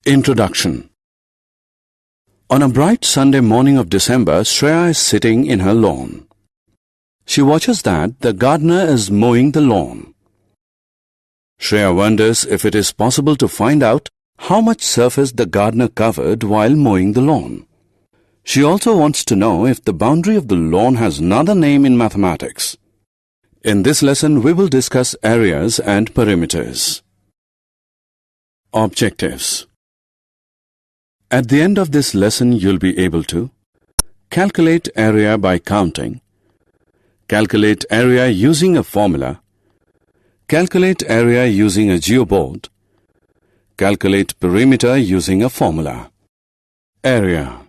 Introduction. On a bright Sunday morning of December, Shreya is sitting in her lawn. She watches that the gardener is mowing the lawn. Shreya wonders if it is possible to find out how much surface the gardener covered while mowing the lawn. She also wants to know if the boundary of the lawn has another name in mathematics. In this lesson, we will discuss areas and perimeters. Objectives. At the end of this lesson, you'll be able to calculate area by counting, calculate area using a formula, calculate area using a geoboard, calculate perimeter using a formula. Area.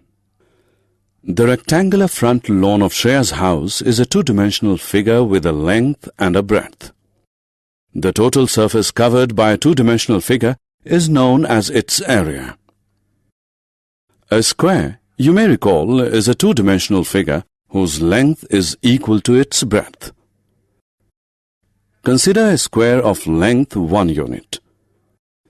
The rectangular front lawn of Shreya's house is a two-dimensional figure with a length and a breadth. The total surface covered by a two-dimensional figure is known as its area. A square, you may recall, is a two-dimensional figure whose length is equal to its breadth. Consider a square of length 1 unit.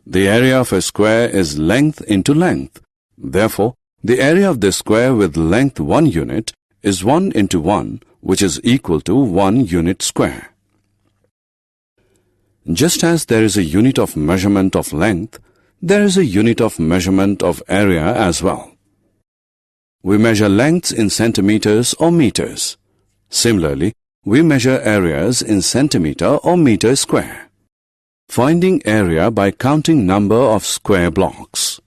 The area of a square is length into length. Therefore, the area of the square with length 1 unit is 1 into 1, which is equal to 1 unit square. Just as there is a unit of measurement of length, there is a unit of measurement of area as well. We measure lengths in centimeters or meters. Similarly, we measure areas in centimeter or meter square. Finding area by counting number of square blocks.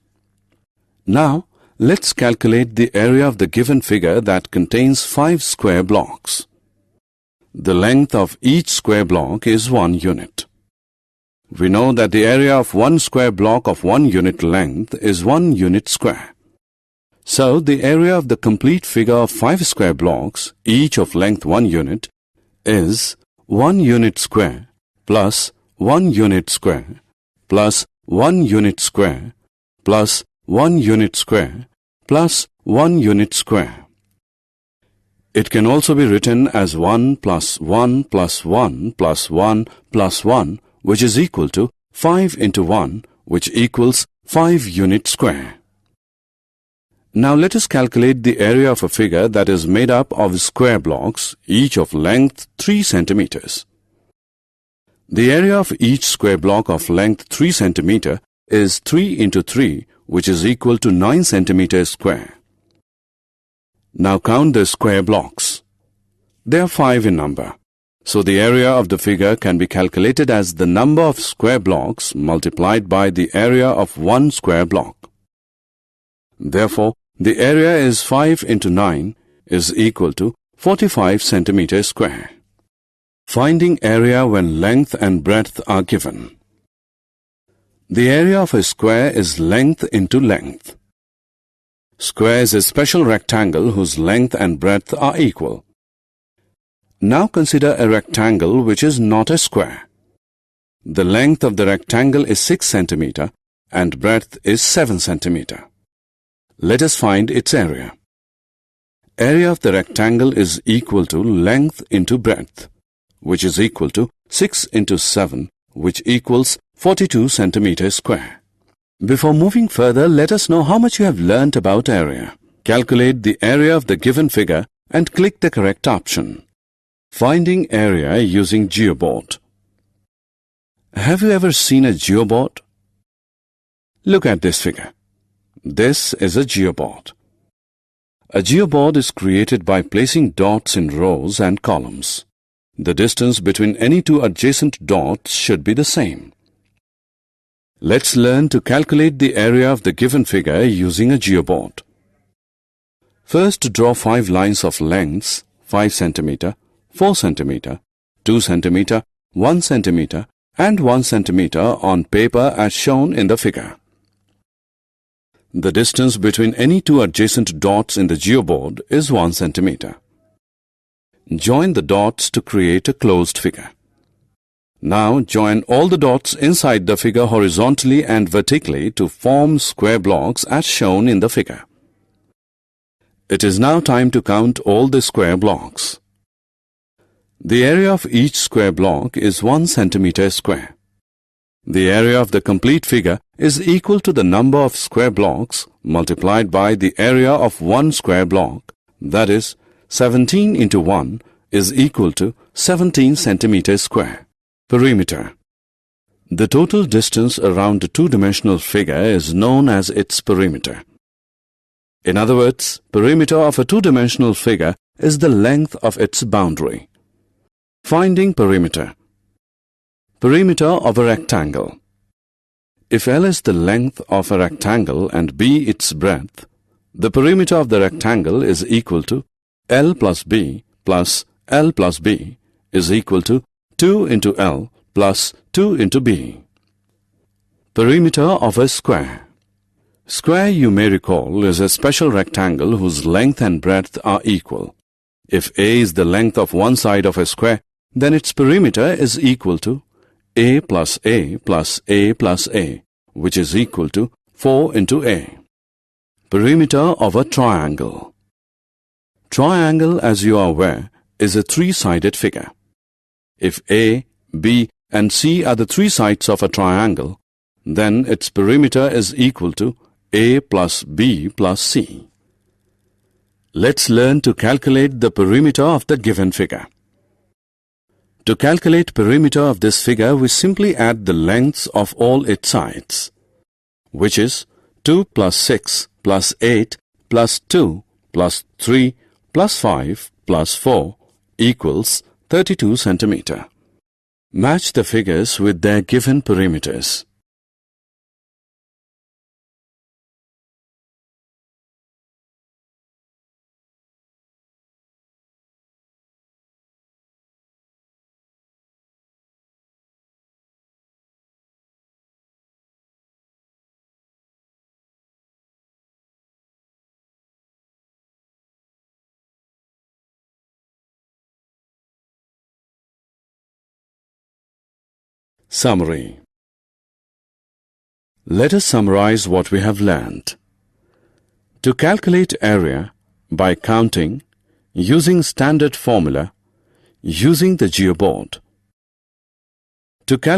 Now, let's calculate the area of the given figure that contains 5 square blocks. The length of each square block is 1 unit. We know that the area of one square block of 1 unit length is 1 unit square. So, the area of the complete figure of 5 square blocks, each of length 1 unit, is 1 unit square plus 1 unit square plus 1 unit square plus 1 unit square plus 1 unit square. It can also be written as 1 plus 1 plus 1 plus 1 plus 1, which is equal to 5 into 1, which equals 5 unit square. Now let us calculate the area of a figure that is made up of square blocks, each of length 3 centimeters. The area of each square block of length 3 centimeter is 3 into 3, which is equal to 9 centimeters square. Now count the square blocks. They are 5 in number. So the area of the figure can be calculated as the number of square blocks multiplied by the area of one square block. Therefore, the area is 5 into 9 is equal to 45 centimeters square. Finding area when length and breadth are given. The area of a square is length into length. Square is a special rectangle whose length and breadth are equal. Now consider a rectangle which is not a square. The length of the rectangle is 6 centimeter and breadth is 7 centimeter. Let us find its area. Area of the rectangle is equal to length into breadth, which is equal to 6 into 7, which equals 42 centimeters square. Before moving further, let us know how much you have learnt about area. Calculate the area of the given figure and click the correct option. Finding area using geoboard. Have you ever seen a geoboard? Look at this figure. This is a geoboard. A geoboard is created by placing dots in rows and columns. The distance between any two adjacent dots should be the same. Let's learn to calculate the area of the given figure using a geoboard. First, draw 5 lines of lengths 5 centimeter, 4 centimeter, 2 centimeter, 1 centimeter and 1 centimeter on paper as shown in the figure. The distance between any two adjacent dots in the geoboard is 1 centimeter. Join the dots to create a closed figure. Now join all the dots inside the figure horizontally and vertically to form square blocks as shown in the figure. It is now time to count all the square blocks. The area of each square block is 1 centimeter square. The area of the complete figure is equal to the number of square blocks multiplied by the area of one square block. That is, 17 into 1 is equal to 17 centimeters square. Perimeter. The total distance around a two-dimensional figure is known as its perimeter. In other words, perimeter of a two-dimensional figure is the length of its boundary. Finding perimeter. Perimeter of a rectangle. If L is the length of a rectangle and B its breadth, the perimeter of the rectangle is equal to L plus B plus L plus B is equal to 2 into L plus 2 into B. Perimeter of a square. Square, you may recall, is a special rectangle whose length and breadth are equal. If A is the length of one side of a square, then its perimeter is equal to A plus A plus A plus A, which is equal to 4 into A. Perimeter of a triangle. Triangle, as you are aware, is a three-sided figure. If A, B, and C are the three sides of a triangle, then its perimeter is equal to A plus B plus C. Let's learn to calculate the perimeter of the given figure. To calculate perimeter of this figure, we simply add the lengths of all its sides, which is 2 plus 6 plus 8 plus 2 plus 3 plus 5 plus 4 equals 32 centimeter. Match the figures with their given perimeters. Summary. Let us summarize what we have learned. To calculate area by counting, using standard formula, using the geoboard. To calculate